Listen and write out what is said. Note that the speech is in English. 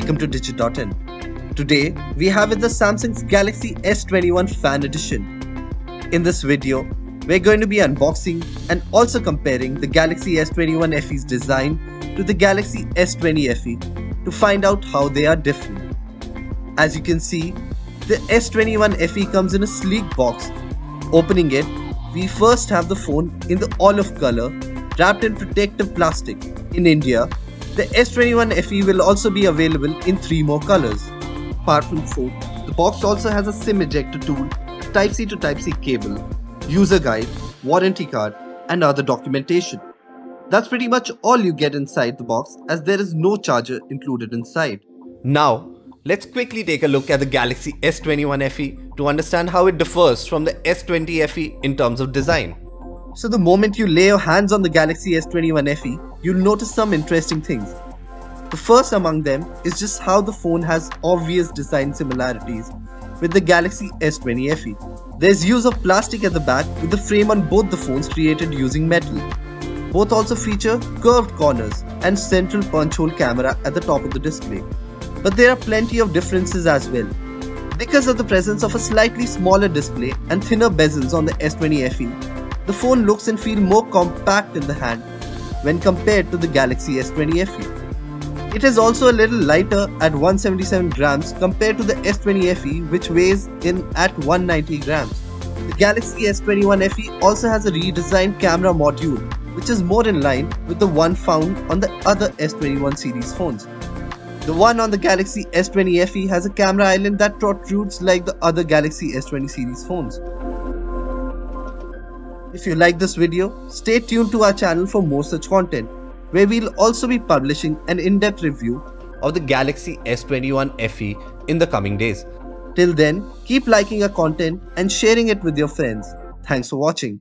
welcome to Digit.in. Today, we have with us Samsung's Galaxy S21 Fan Edition. In this video, we're going to be unboxing and also comparing the Galaxy S21 FE's design to the Galaxy S20 FE to find out how they are different. As you can see, the S21 FE comes in a sleek box. Opening it, we first have the phone in the olive color wrapped in protective plastic. In India, the S21 FE will also be available in 3 more colors. Apart from phone, the box also has a SIM ejector tool, Type-C to Type-C cable, user guide, warranty card and other documentation. That's pretty much all you get inside the box, as there is no charger included inside. Now, let's quickly take a look at the Galaxy S21 FE to understand how it differs from the S20 FE in terms of design. So the moment you lay your hands on the Galaxy S21 FE, you'll notice some interesting things. The first among them is just how the phone has obvious design similarities with the Galaxy S20 FE. There's use of plastic at the back, with the frame on both the phones created using metal. Both also feature curved corners and central punch hole camera at the top of the display. But there are plenty of differences as well. Because of the presence of a slightly smaller display and thinner bezels on the S20 FE, the phone looks and feels more compact in the hand when compared to the Galaxy S20 FE. It is also a little lighter at 177 grams compared to the S20 FE, which weighs in at 190 grams. The Galaxy S21 FE also has a redesigned camera module, which is more in line with the one found on the other S21 series phones. The one on the Galaxy S20 FE has a camera island that protrudes like the other Galaxy S20 series phones. If you like this video, stay tuned to our channel for more such content, where we'll also be publishing an in-depth review of the Galaxy S21 FE in the coming days. Till then, keep liking our content and sharing it with your friends. Thanks for watching.